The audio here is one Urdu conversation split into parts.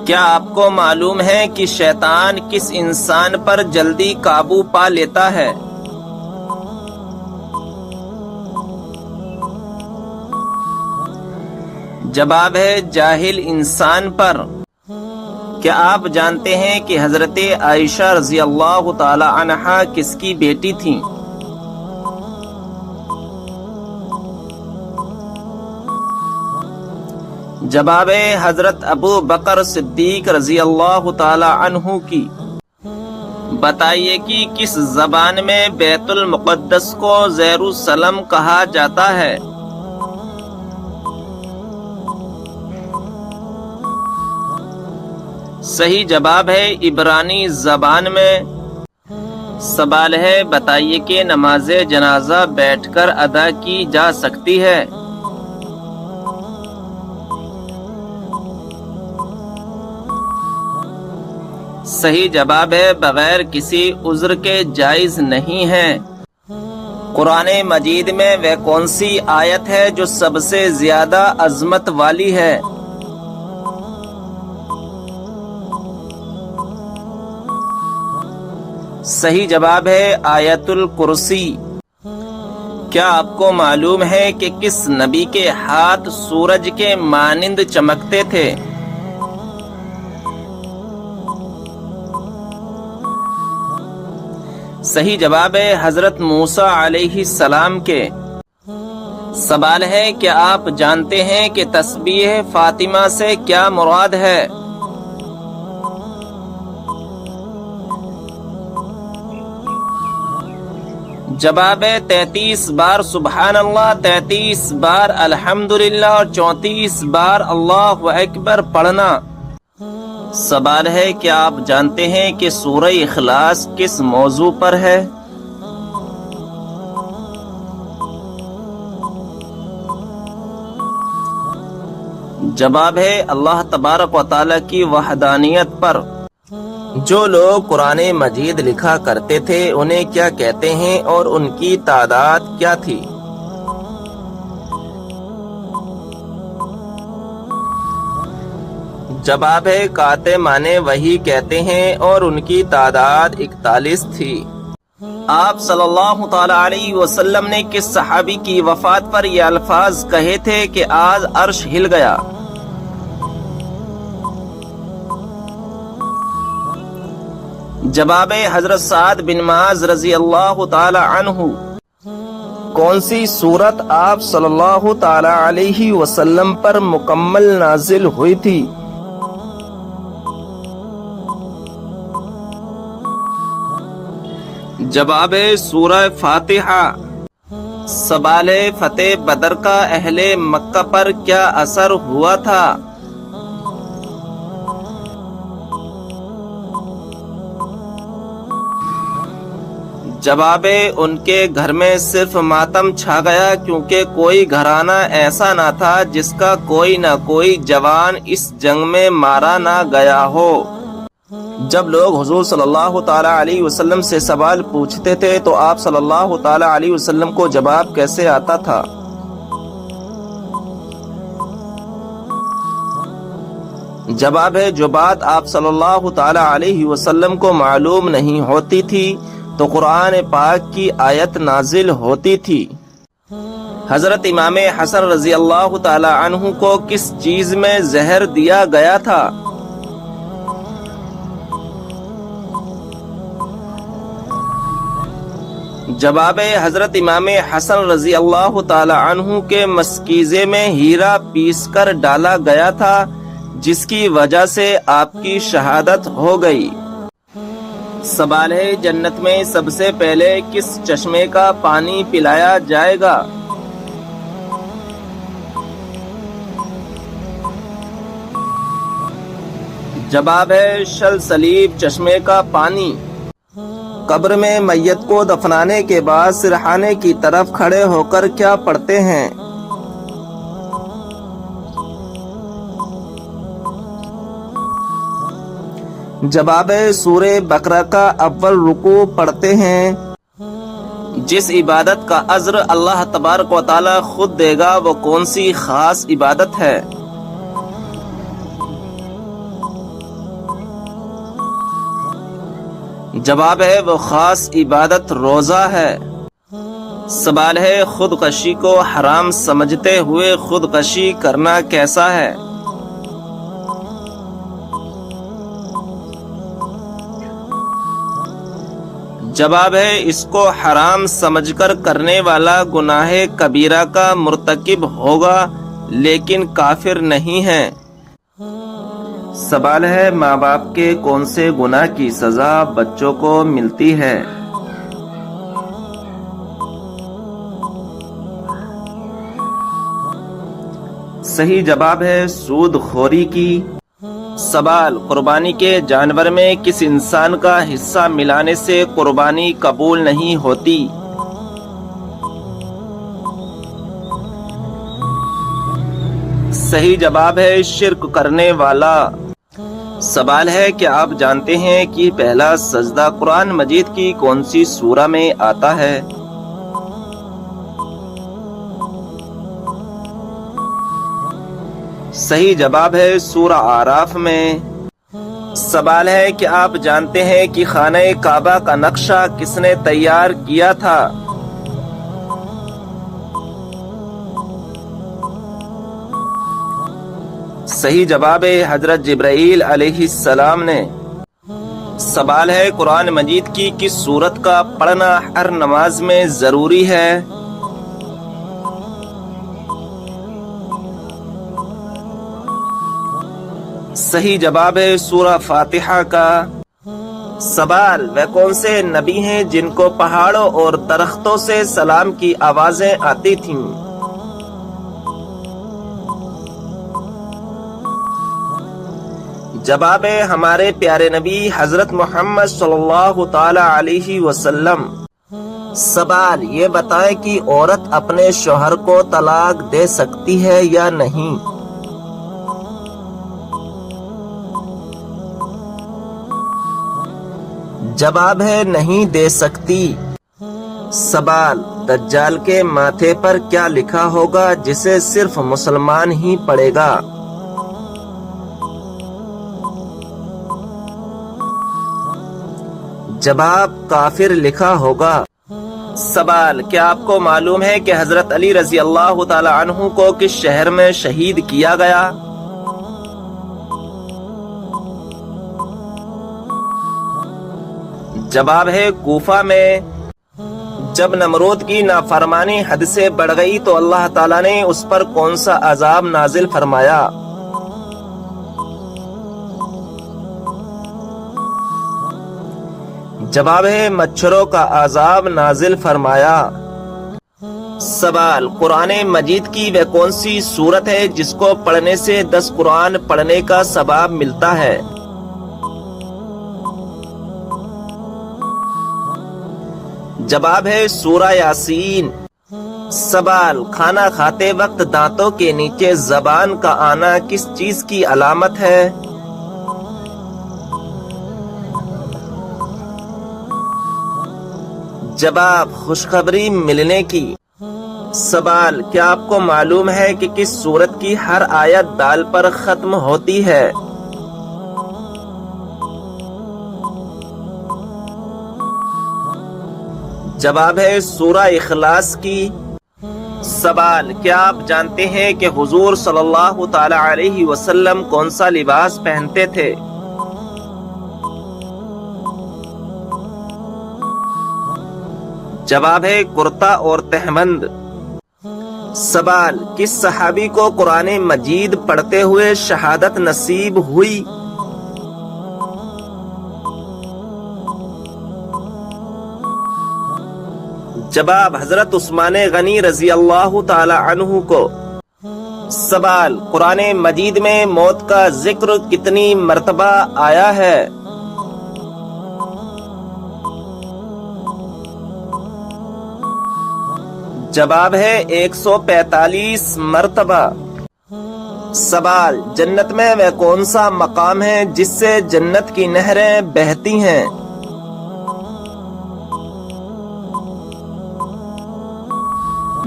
کیا آپ کو معلوم ہے کہ شیطان کس انسان پر جلدی قابو پا لیتا ہے؟ جواب ہے جاہل انسان پر۔ کیا آپ جانتے ہیں کہ حضرت عائشہ رضی اللہ تعالی عنہا کس کی بیٹی تھیں؟ جواب ہے حضرت ابو بکر صدیق رضی اللہ تعالی عنہ کی۔ بتائیے کہ کس زبان میں بیت المقدس کو یروشلم کہا جاتا ہے؟ صحیح جواب ہے عبرانی زبان میں۔ سوال ہے بتائیے کہ نماز جنازہ بیٹھ کر ادا کی جا سکتی ہے؟ صحیح جواب ہے بغیر کسی عذر کے جائز نہیں ہے۔ قرآن مجید میں وہ کون سی آیت ہے جو سب سے زیادہ عظمت والی ہے؟ صحیح جواب ہے آیت الکرسی۔ کیا آپ کو معلوم ہے کہ کس نبی کے ہاتھ سورج کے مانند چمکتے تھے؟ صحیح جواب ہے حضرت موسیٰ علیہ السلام کے۔ سوال ہے کیا آپ جانتے ہیں کہ تسبیح فاطمہ سے کیا مراد ہے؟ جواب ہے 33 بار سبحان اللہ، 33 بار الحمدللہ اور 34 بار اللہ اکبر پڑھنا۔ سوال ہے کیا آپ جانتے ہیں کہ سورہ اخلاص کس موضوع پر ہے؟ جواب ہے اللہ تبارک و تعالی کی وحدانیت پر۔ جو لوگ قرآن مجید لکھا کرتے تھے انہیں کیا کہتے ہیں اور ان کی تعداد کیا تھی؟ جواب ہے کاتمان وحی کہتے ہیں اور ان کی تعداد 41 تھی۔ آپ صلی اللہ تعالی علیہ وسلم نے کس صحابی کی وفات پر یہ الفاظ کہے تھے کہ آج عرش ہل گیا؟ جواب ہے حضرت سعد بن معاذ رضی اللہ تعالی عنہ۔ کون سی سورت آپ صلی اللہ تعالی علیہ وسلم پر مکمل نازل ہوئی تھی؟ جواب ہے سورہ فاتحہ۔ سوال ہے فتح بدر کا اہل مکہ پر کیا اثر ہوا تھا؟ جواب ہے ان کے گھر میں صرف ماتم چھا گیا کیونکہ کوئی گھرانہ ایسا نہ تھا جس کا کوئی نہ کوئی جوان اس جنگ میں مارا نہ گیا ہو۔ جب لوگ حضور صلی اللہ تعالی علیہ وسلم سے سوال پوچھتے تھے تو آپ صلی اللہ تعالی علیہ وسلم کو جواب کیسے آتا تھا؟ جواب ہے جو بات آپ صلی اللہ تعالی علیہ وسلم کو معلوم نہیں ہوتی تھی تو قرآن پاک کی آیت نازل ہوتی تھی۔ حضرت امام حسن رضی اللہ تعالی عنہ کو کس چیز میں زہر دیا گیا تھا؟ جواب ہے حضرت امام حسن رضی اللہ تعالی عنہ کے مشکیزے میں ہیرا پیس کر ڈالا گیا تھا جس کی وجہ سے آپ کی شہادت ہو گئی۔ سوال ہے جنت میں سب سے پہلے کس چشمے کا پانی پلایا جائے گا؟ جواب ہے سلسلیب چشمے کا پانی۔ قبر میں میت کو دفنانے کے بعد سرحانے کی طرف کھڑے ہو کر کیا پڑھتے ہیں؟ جواب ہے سورہ بقرہ کا اول رکوع پڑھتے ہیں۔ جس عبادت کا اجر اللہ تبارک و تعالی خود دے گا وہ کون سی خاص عبادت ہے؟ جواب ہے وہ خاص عبادت روزہ ہے۔ سوال ہے خودکشی کو حرام سمجھتے ہوئے خودکشی کرنا کیسا ہے؟ جواب ہے اس کو حرام سمجھ کر کرنے والا گناہ کبیرہ کا مرتکب ہوگا لیکن کافر نہیں ہے۔ سوال ہے ماں باپ کے کون سے گناہ کی سزا بچوں کو ملتی ہے؟ صحیح جواب ہے سود خوری کی۔ سوال قربانی کے جانور میں کس انسان کا حصہ ملانے سے قربانی قبول نہیں ہوتی؟ صحیح جواب ہے شرک کرنے والا۔ سوال ہے کہ آپ جانتے ہیں کہ پہلا سجدہ قرآن مجید کی کون سی سورہ میں آتا ہے؟ صحیح جواب ہے سورہ اعراف میں۔ سوال ہے کہ آپ جانتے ہیں کہ خانہ کعبہ کا نقشہ کس نے تیار کیا تھا؟ صحیح جواب ہے حضرت جبرائیل علیہ السلام نے۔ سوال ہے قرآن مجید کی کس سورت کا پڑھنا ہر نماز میں ضروری ہے؟ صحیح جواب ہے سورہ فاتحہ کا۔ سوال وہ کون سے نبی ہیں جن کو پہاڑوں اور درختوں سے سلام کی آوازیں آتی تھیں؟ جواب ہے ہمارے پیارے نبی حضرت محمد صلی اللہ تعالی علیہ وسلم۔ سوال یہ بتائیں کہ عورت اپنے شوہر کو طلاق دے سکتی ہے یا نہیں؟ جواب ہے نہیں دے سکتی۔ سوال دجال کے ماتھے پر کیا لکھا ہوگا جسے صرف مسلمان ہی پڑھے گا؟ جواب کافر لکھا ہوگا۔ سوال کیا آپ کو معلوم ہے کہ حضرت علی رضی اللہ تعالی عنہ کو کس شہر میں شہید کیا گیا؟ جواب ہے کوفہ میں۔ جب نمرود کی نافرمانی حد سے بڑھ گئی تو اللہ تعالیٰ نے اس پر کون سا عذاب نازل فرمایا؟ جواب ہے مچھروں کا عذاب نازل فرمایا۔ سوال قرآن مجید کی وہ کون سی سورت ہے جس کو پڑھنے سے 10 قرآن پڑھنے کا ثواب ملتا ہے؟ جواب ہے سورہ یاسین۔ سوال کھانا کھاتے وقت دانتوں کے نیچے زبان کا آنا کس چیز کی علامت ہے؟ جواب خوشخبری ملنے کی۔ سوال کیا آپ کو معلوم ہے کہ کس سورت کی ہر آیت دال پر ختم ہوتی ہے؟ جواب ہے سورہ اخلاص کی۔ سوال کیا آپ جانتے ہیں کہ حضور صلی اللہ تعالی علیہ وسلم کون سا لباس پہنتے تھے؟ جواب ہے کرتا اور تہبند۔ سوال کس صحابی کو قرآن مجید پڑھتے ہوئے شہادت نصیب ہوئی؟ جواب حضرت عثمان غنی رضی اللہ تعالی عنہ کو۔ سوال قرآن مجید میں موت کا ذکر کتنی مرتبہ آیا ہے؟ جواب ہے 145 مرتبہ۔ سوال جنت میں وہ کون سا مقام ہے جس سے جنت کی نہریں بہتی ہیں؟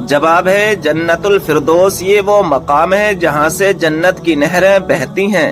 جواب ہے جنت الفردوس، یہ وہ مقام ہے جہاں سے جنت کی نہریں بہتی ہیں۔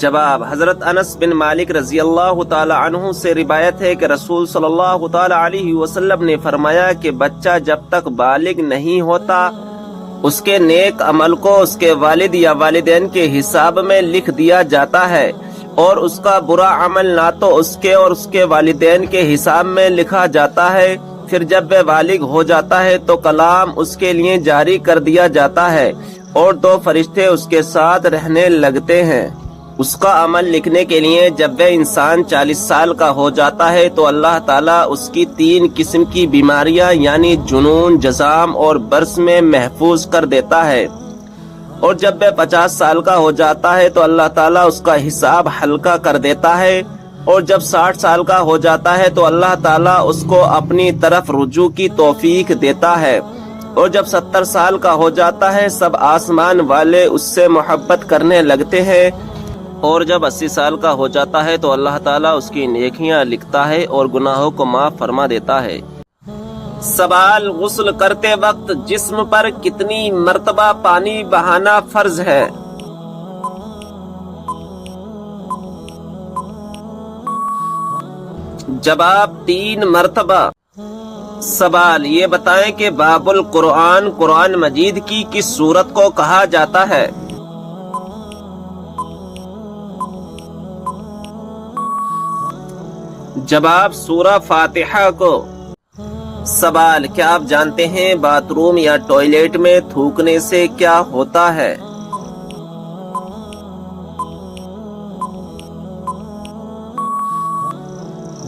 جواب: حضرت انس بن مالک رضی اللہ تعالی عنہ سے روایت ہے کہ رسول صلی اللہ تعالی علیہ وسلم نے فرمایا کہ بچہ جب تک بالغ نہیں ہوتا اس کے نیک عمل کو اس کے والد یا والدین کے حساب میں لکھ دیا جاتا ہے، اور اس کا برا عمل نہ تو اس کے اور اس کے والدین کے حساب میں لکھا جاتا ہے۔ پھر جب وہ بالغ ہو جاتا ہے تو کلام اس کے لیے جاری کر دیا جاتا ہے، اور 2 فرشتے اس کے ساتھ رہنے لگتے ہیں اس کا عمل لکھنے کے لیے۔ جب وہ انسان 40 سال کا ہو جاتا ہے تو اللہ تعالیٰ اس کی 3 قسم کی بیماریاں یعنی جنون، جذام اور برس میں محفوظ کر دیتا ہے، اور جب وہ 50 سال کا ہو جاتا ہے تو اللہ تعالیٰ اس کا حساب ہلکا کر دیتا ہے، اور جب 60 سال کا ہو جاتا ہے تو اللہ تعالیٰ اس کو اپنی طرف رجوع کی توفیق دیتا ہے، اور جب 70 سال کا ہو جاتا ہے سب آسمان والے اس سے محبت کرنے لگتے ہیں، اور جب 80 سال کا ہو جاتا ہے تو اللہ تعالیٰ اس کی نیکیاں لکھتا ہے اور گناہوں کو معاف فرما دیتا ہے۔ سوال: غسل کرتے وقت جسم پر کتنی مرتبہ پانی بہانا فرض ہے؟ جواب: 3 مرتبہ۔ سوال: یہ بتائیں کہ باب القرآن قرآن مجید کی کس سورت کو کہا جاتا ہے؟ جواب: سورہ فاتحہ کو۔ سوال: کیا آپ جانتے ہیں باتھ روم یا ٹوائلٹ میں تھوکنے سے کیا ہوتا ہے؟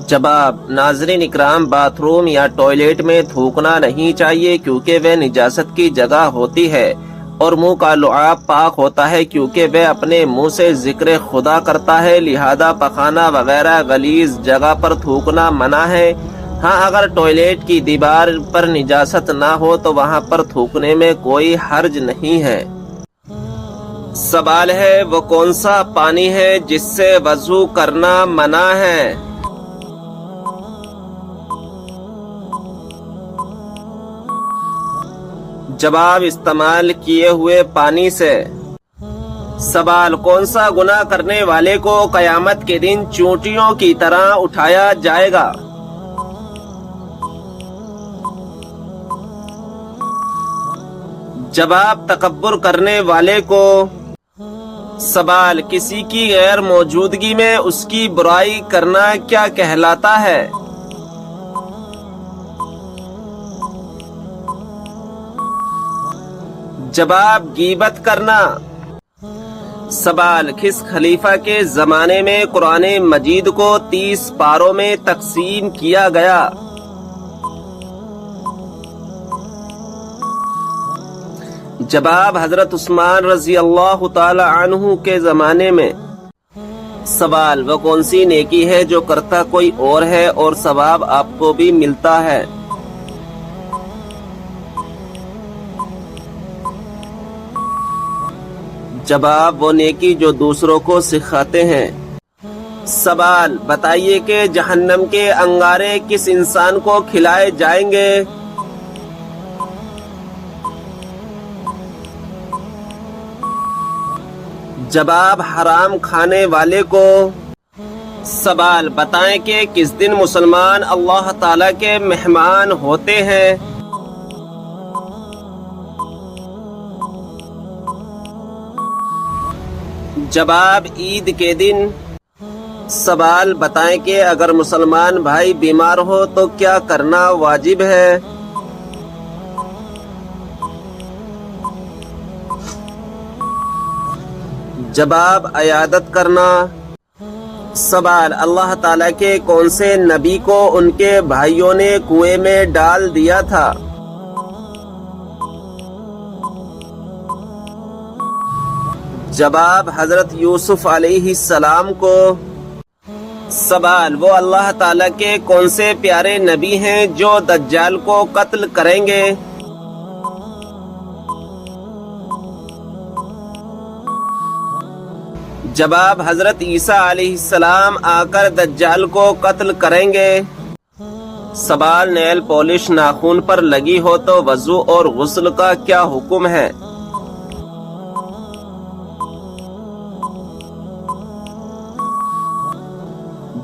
جواب: ناظرین اکرام، باتھ روم یا ٹوائلٹ میں تھوکنا نہیں چاہیے کیونکہ وہ نجاست کی جگہ ہوتی ہے، اور منہ کا لعاب پاک ہوتا ہے کیونکہ وہ اپنے منہ سے ذکر خدا کرتا ہے، لہذا پخانہ وغیرہ غلیظ جگہ پر تھوکنا منع ہے۔ ہاں، اگر ٹوائلٹ کی دیوار پر نجاست نہ ہو تو وہاں پر تھوکنے میں کوئی حرج نہیں ہے۔ سوال ہے: وہ کون سا پانی ہے جس سے وضو کرنا منع ہے؟ جواب: استعمال کیے ہوئے پانی سے۔ سوال: کون سا گناہ کرنے والے کو قیامت کے دن چونٹیوں کی طرح اٹھایا جائے گا؟ جواب: تکبر کرنے والے کو۔ سوال: کسی کی غیر موجودگی میں اس کی برائی کرنا کیا کہلاتا ہے؟ جواب: غیبت کرنا۔ سوال: کس خلیفہ کے زمانے میں قرآن مجید کو 30 پاروں میں تقسیم کیا گیا؟ جواب: حضرت عثمان رضی اللہ تعالی عنہ کے زمانے میں۔ سوال: وہ کون سی نیکی ہے جو کرتا کوئی اور ہے اور ثواب آپ کو بھی ملتا ہے؟ جواب: وہ نیکی جو دوسروں کو سکھاتے ہیں۔ سوال: بتائیے کہ جہنم کے انگارے کس انسان کو کھلائے جائیں گے؟ جواب: حرام کھانے والے کو۔ سوال: بتائیں کہ کس دن مسلمان اللہ تعالیٰ کے مہمان ہوتے ہیں؟ جواب: عید کے دن۔ سوال: بتائیں کہ اگر مسلمان بھائی بیمار ہو تو کیا کرنا واجب ہے؟ جواب: عیادت کرنا۔ سوال: اللہ تعالیٰ کے کون سے نبی کو ان کے بھائیوں نے کنویں میں ڈال دیا تھا؟ جواب: حضرت یوسف علیہ السلام کو۔ سوال: وہ اللہ تعالیٰ کے کون سے پیارے نبی ہیں جو دجال کو قتل کریں گے؟ جواب: حضرت عیسیٰ علیہ السلام آ کر دجال کو قتل کریں گے۔ سوال: نیل پالش ناخن پر لگی ہو تو وضو اور غسل کا کیا حکم ہے؟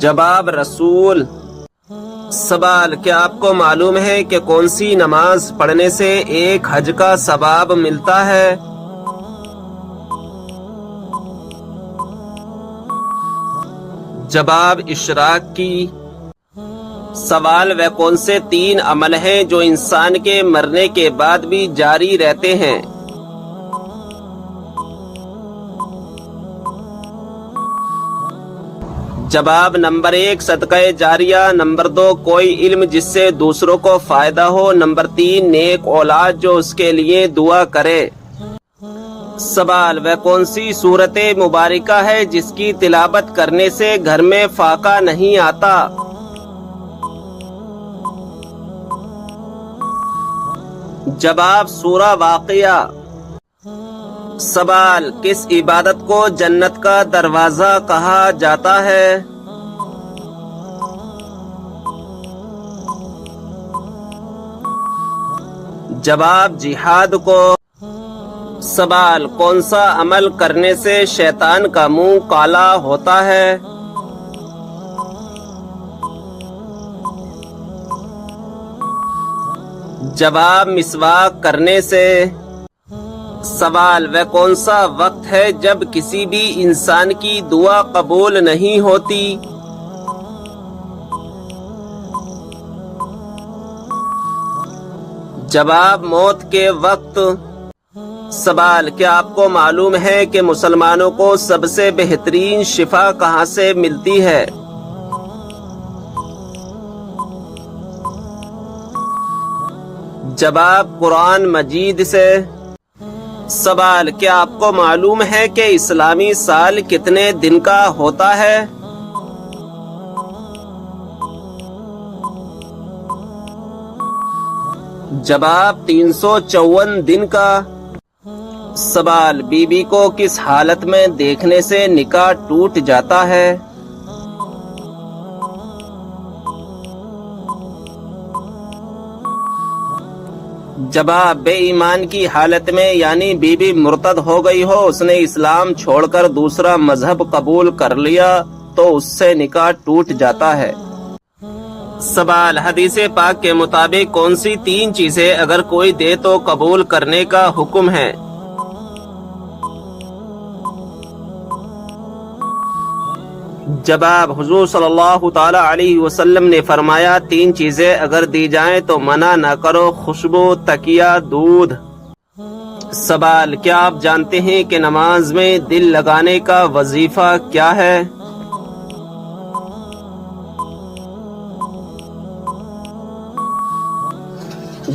جواب رسول۔ سوال، کیا آپ کو معلوم ہے کہ کون سی نماز پڑھنے سے ایک حج کا ثواب ملتا ہے؟ جواب اشراق کی۔ سوال، وہ کون سے 3 عمل ہیں جو انسان کے مرنے کے بعد بھی جاری رہتے ہیں؟ جواب نمبر 1 صدقہ جاریہ، نمبر 2 کوئی علم جس سے دوسروں کو فائدہ ہو، نمبر 3 نیک اولاد جو اس کے لیے دعا کرے۔ سوال، وہ کون سی سورت مبارکہ ہے جس کی تلاوت کرنے سے گھر میں فاقہ نہیں آتا؟ جواب سورہ واقعہ۔ سوال، کس عبادت کو جنت کا دروازہ کہا جاتا ہے؟ جواب جہاد کو۔ سوال، کون سا عمل کرنے سے شیطان کا منہ کالا ہوتا ہے؟ جواب مسواک کرنے سے۔ سوال، وہ کون سا وقت ہے جب کسی بھی انسان کی دعا قبول نہیں ہوتی؟ جواب موت کے وقت۔ سوال، کیا آپ کو معلوم ہے کہ مسلمانوں کو سب سے بہترین شفا کہاں سے ملتی ہے؟ جواب قرآن مجید سے۔ سوال، کیا آپ کو معلوم ہے کہ اسلامی سال کتنے دن کا ہوتا ہے؟ جواب 354 دن کا۔ سوال، بیوی کو کس حالت میں دیکھنے سے نکاح ٹوٹ جاتا ہے؟ جواب بے ایمان کی حالت میں، یعنی بیوی مرتد ہو گئی ہو، اس نے اسلام چھوڑ کر دوسرا مذہب قبول کر لیا تو اس سے نکاح ٹوٹ جاتا ہے۔ سوال، حدیث پاک کے مطابق کون سی 3 چیزیں اگر کوئی دے تو قبول کرنے کا حکم ہے؟ جواب حضور صلی اللہ تعالی علیہ وسلم نے فرمایا 3 چیزیں اگر دی جائیں تو منع نہ کرو، خوشبو، تکیہ، دودھ۔ سوال، کیا آپ جانتے ہیں کہ نماز میں دل لگانے کا وظیفہ کیا ہے؟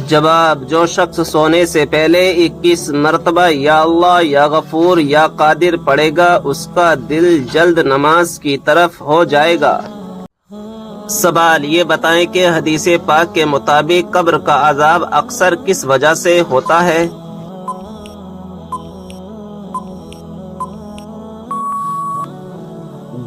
جواب، جو شخص سونے سے پہلے 21 مرتبہ یا اللہ یا غفور یا قادر پڑھے گا اس کا دل جلد نماز کی طرف ہو جائے گا۔ سوال، یہ بتائیں کہ حدیث پاک کے مطابق قبر کا عذاب اکثر کس وجہ سے ہوتا ہے؟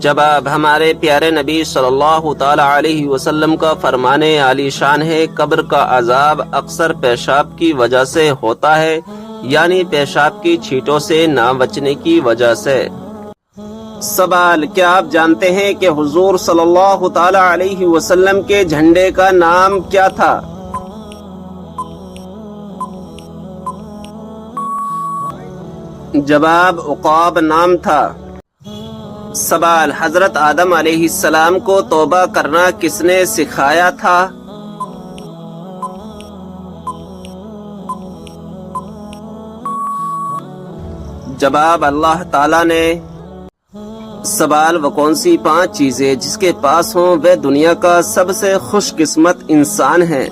جواب، ہمارے پیارے نبی صلی اللہ تعالی علیہ وسلم کا فرمان عالی شان ہے، قبر کا عذاب اکثر پیشاب کی وجہ سے ہوتا ہے، یعنی پیشاب کی چھینٹوں سے نہ بچنے کی وجہ سے۔ سوال، کیا آپ جانتے ہیں کہ حضور صلی اللہ تعالی علیہ وسلم کے جھنڈے کا نام کیا تھا؟ جواب عقاب نام تھا۔ سوال، حضرت آدم علیہ السلام کو توبہ کرنا کس نے سکھایا تھا؟ جواب اللہ تعالی نے۔ سوال، وہ کون سی 5 چیزیں جس کے پاس ہوں وہ دنیا کا سب سے خوش قسمت انسان ہے؟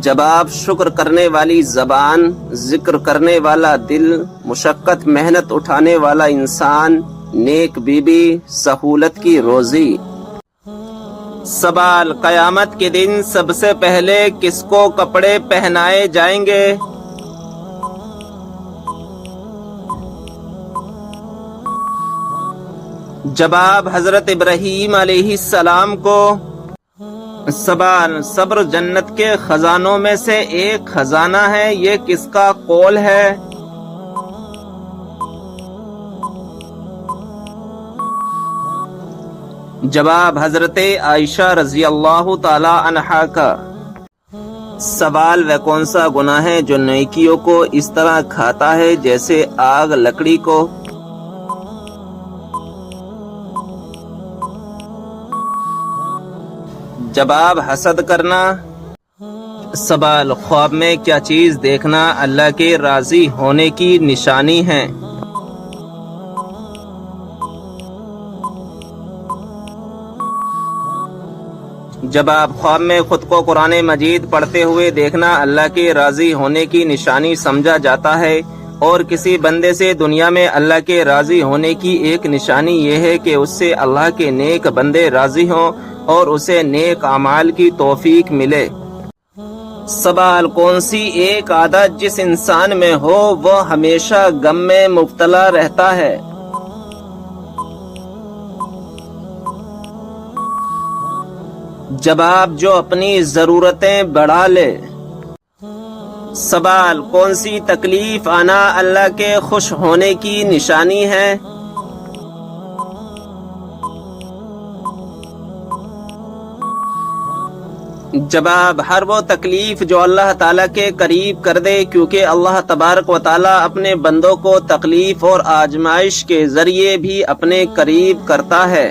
جواب شکر کرنے والی زبان، ذکر کرنے والا دل، مشقت محنت اٹھانے والا انسان، نیک بیوی، سہولت کی روزی۔ سوال، قیامت کے دن سب سے پہلے کس کو کپڑے پہنائے جائیں گے؟ جواب حضرت ابراہیم علیہ السلام کو۔ سوال، صبر جنت کے خزانوں میں سے ایک خزانہ ہے، یہ کس کا قول ہے؟ جواب حضرت عائشہ رضی اللہ تعالی عنہا کا۔ سوال وہ کون سا گناہ ہے جو نیکیوں کو اس طرح کھاتا ہے جیسے آگ لکڑی کو؟ جواب حسد کرنا۔ سوال خواب میں کیا چیز دیکھنا اللہ کے راضی ہونے کی نشانی ہے؟ جواب خواب میں خود کو قرآن مجید پڑھتے ہوئے دیکھنا اللہ کے راضی ہونے کی نشانی سمجھا جاتا ہے، اور کسی بندے سے دنیا میں اللہ کے راضی ہونے کی ایک نشانی یہ ہے کہ اس سے اللہ کے نیک بندے راضی ہوں اور اسے نیک اعمال کی توفیق ملے۔ سوال کون سی ایک عادت جس انسان میں ہو وہ ہمیشہ غم میں مبتلا رہتا ہے؟ جواب جو اپنی ضرورتیں بڑھا لے۔ سوال کون سی تکلیف آنا اللہ کے خوش ہونے کی نشانی ہے؟ جواب ہر وہ تکلیف جو اللہ تعالیٰ کے قریب کر دے، کیونکہ اللہ تبارک و تعالیٰ اپنے بندوں کو تکلیف اور آزمائش کے ذریعے بھی اپنے قریب کرتا ہے۔